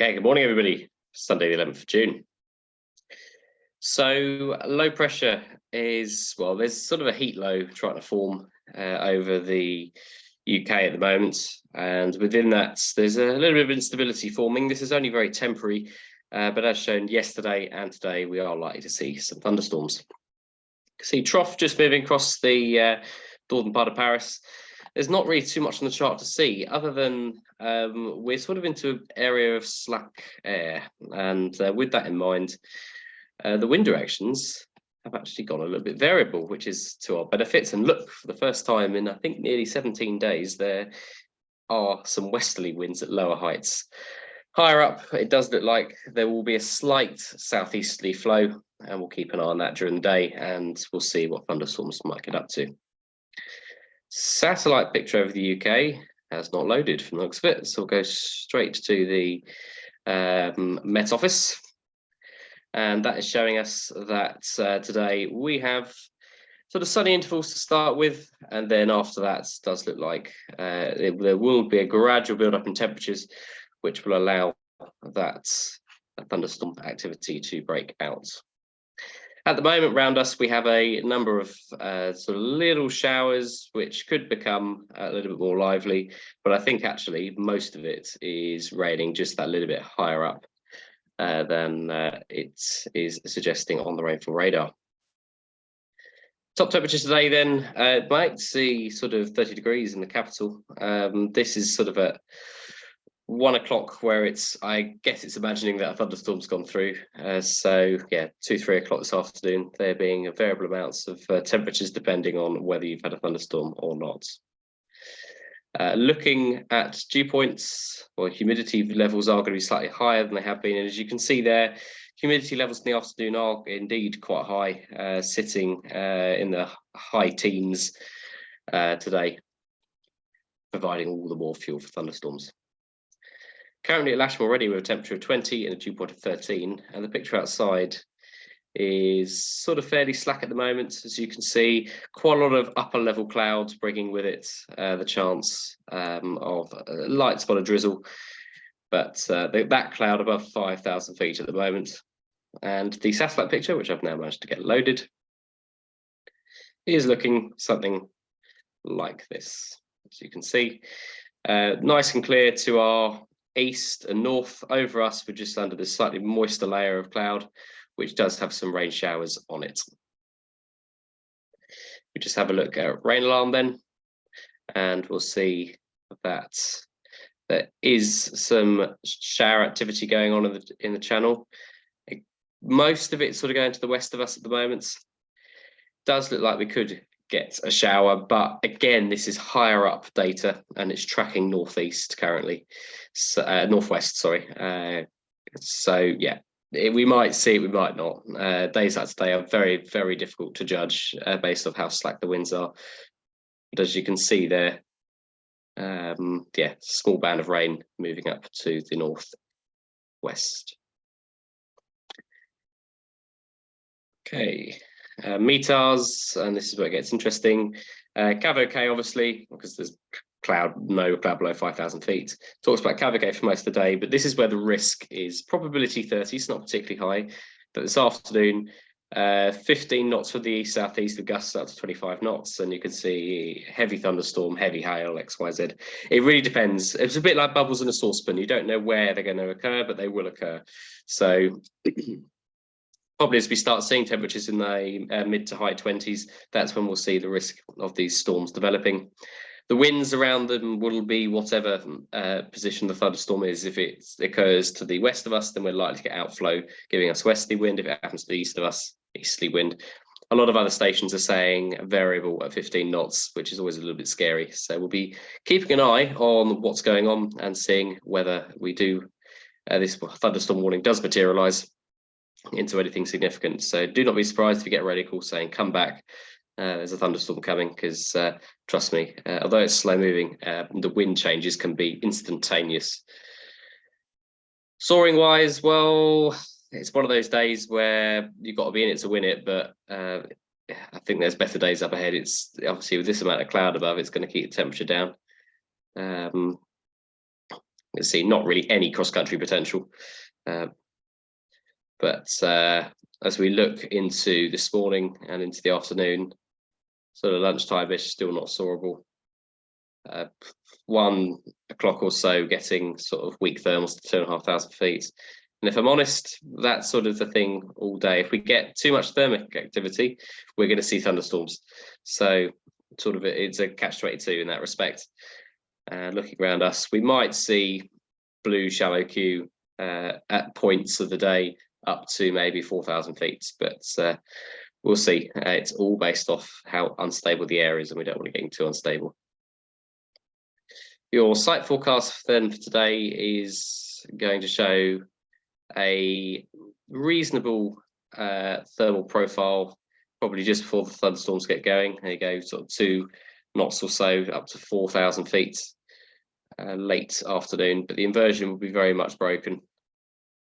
Okay, good morning, everybody. Sunday, the 11th of June. So low pressure is, well, there's sort of a heat low trying to form over the UK at the moment. And within that, there's a little bit of instability forming. This is only very temporary, but as shown yesterday and today, we are likely to see some thunderstorms. See trough just moving across the northern part of Paris. There's not really too much on the chart to see other than we're sort of into an area of slack air. And with that in mind, the wind directions have actually gone a little bit variable, which is to our benefits. And look, for the first time in, I think, nearly 17 days, there are some westerly winds at lower heights. Higher up, it does look like there will be a slight southeasterly flow, and we'll keep an eye on that during the day, and we'll see what thunderstorms might get up to. Satellite picture over the UK has not loaded from the looks of it, so we'll go straight to the Met Office. And that is showing us that today we have sort of sunny intervals to start with, and then after that it does look like there will be a gradual build up in temperatures, which will allow that thunderstorm activity to break out. At the moment, around us, we have a number of sort of little showers, which could become a little bit more lively, but I think actually most of it is raining just that little bit higher up than it is suggesting on the rainfall radar. Top temperatures today then, might see sort of 30 degrees in the capital. This is sort of at 1 o'clock where it's, I guess it's imagining that a thunderstorm's gone through. So yeah, 2-3 o'clock this afternoon, there being variable amounts of temperatures depending on whether you've had a thunderstorm or not. Looking at dew points, well, humidity levels are going to be slightly higher than they have been. And as you can see there, humidity levels in the afternoon are indeed quite high, sitting in the high teens today, providing all the more fuel for thunderstorms. Currently at Lasham already with a temperature of 20 and a dew point of 13, and the picture outside is sort of fairly slack at the moment. As you can see, quite a lot of upper level clouds bringing with it the chance of a light spot of drizzle, but that cloud above 5,000 feet at the moment. And the satellite picture, which I've now managed to get loaded, is looking something like this. As you can see, nice and clear to our east and north. Over us, we're just under this slightly moister layer of cloud, which does have some rain showers on it. We just have a look at rain alarm then, and we'll see that there is some shower activity going on in the channel. Most of it's sort of going to the west of us at the moment. Does look like we could get a shower, but again, this is higher up data and it's tracking northeast currently, so northwest, sorry. So yeah, we might see it, we might not. Days like today are very, very difficult to judge based on how slack the winds are. But as you can see there, yeah, small band of rain moving up to the northwest. Okay. METARs, and this is where it gets interesting. Cav OK, obviously, because there's no cloud below 5,000 feet. Talks about Cav OK for most of the day, but this is where the risk is probability 30, it's not particularly high. But this afternoon, 15 knots for the east southeast with gusts up to 25 knots, and you can see heavy thunderstorm, heavy hail, XYZ. It really depends. It's a bit like bubbles in a saucepan. You don't know where they're going to occur, but they will occur. So probably as we start seeing temperatures in the mid to high 20s, that's when we'll see the risk of these storms developing. The winds around them will be whatever position the thunderstorm is. If it occurs to the west of us, then we're likely to get outflow, giving us westerly wind. If it happens to the east of us, easterly wind. A lot of other stations are saying variable at 15 knots, which is always a little bit scary. So we'll be keeping an eye on what's going on and seeing whether we do, this thunderstorm warning does materialise into anything significant. So do not be surprised if you get a radio call saying come back, there's a thunderstorm coming, because trust me, although it's slow moving, the wind changes can be instantaneous. Soaring wise, well, it's one of those days where you've got to be in it to win it, but I think there's better days up ahead. It's obviously with this amount of cloud above, it's going to keep the temperature down. You see not really any cross-country potential. But as we look into this morning and into the afternoon, sort of lunchtime-ish, still not soarable. 1 o'clock or so, getting sort of weak thermals to 2,500 feet. And if I'm honest, that's sort of the thing all day. If we get too much thermic activity, we're going to see thunderstorms. So sort of it's a catch-22 in that respect. Looking around us, we might see blue shallow Q at points of the day up to maybe 4,000 feet, but we'll see. It's all based off how unstable the air is, and we don't want to get too unstable. Your site forecast then for today is going to show a reasonable thermal profile, probably just before the thunderstorms get going. There you go, sort of 2 knots or so, up to 4,000 feet late afternoon, but the inversion will be very much broken.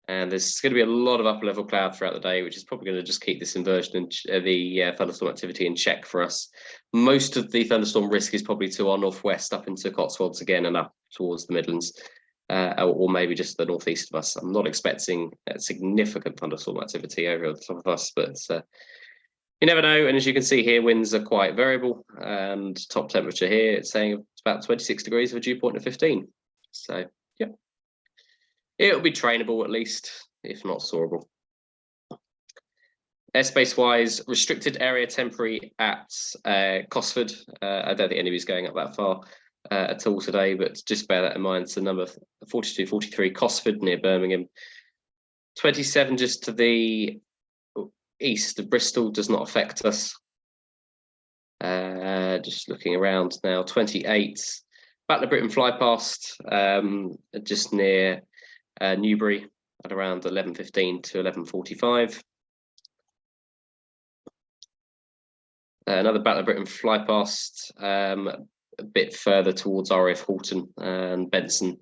And there's going to be a lot of upper level cloud throughout the day, which is probably going to just keep this inversion and the thunderstorm activity in check for us. Most of the thunderstorm risk is probably to our northwest, up into Cotswolds again, and up towards the Midlands, or maybe just the northeast of us. I'm not expecting significant thunderstorm activity over the top of us, but you never know. And as you can see here, winds are quite variable, and top temperature here, it's saying it's about 26 degrees with a dew point of 15. So yeah. It'll be trainable at least, if not soarable. Airspace wise, restricted area temporary at Cosford. I don't think anybody's going up that far at all today, but just bear that in mind. It's the number 42, 43 Cosford near Birmingham. 27 just to the east of Bristol does not affect us. Just looking around now, 28 Battle of Britain fly past, just near Newbury at around 11:15 to 11:45. Another Battle of Britain fly past a bit further towards RAF Horton and Benson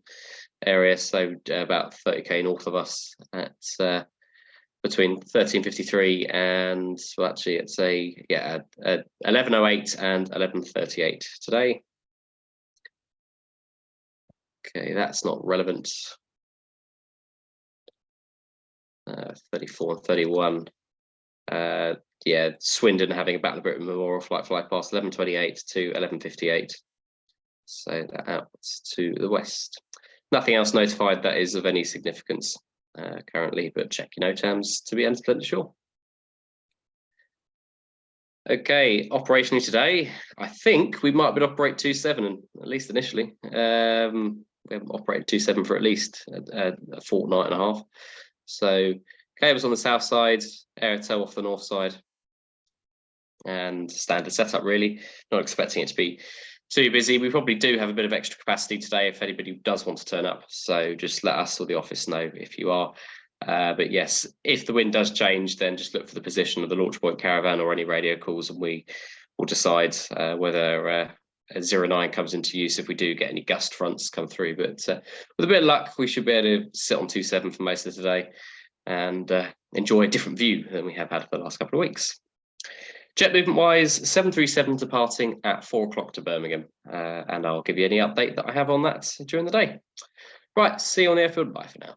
area, so about 30k north of us at between 13:53 and, well, actually it's a 11:08 and 11:38 today. Okay, that's not relevant. 34 and 31. Yeah, Swindon having a Battle of Britain Memorial flight fly past 11:28 to 11:58. So that out to the west. Nothing else notified that is of any significance currently, but check your NOTAMs to be absolutely sure. Okay, operationally today, I think we might be operate 2.7, at least initially. We haven't operated 2.7 for at least a fortnight and a half. So cables on the south side, airtow off the north side, and standard setup really. Not expecting it to be too busy. We probably do have a bit of extra capacity today if anybody does want to turn up. So just let us or the office know if you are. But yes, if the wind does change, then just look for the position of the launch point caravan or any radio calls, and we will decide whether a 09 comes into use if we do get any gust fronts come through. But with a bit of luck, we should be able to sit on 2.7 for most of today and enjoy a different view than we have had for the last couple of weeks. Jet movement wise, 737 departing at 4 o'clock to Birmingham, and I'll give you any update that I have on that during the day. Right, see you on the airfield. Bye for now.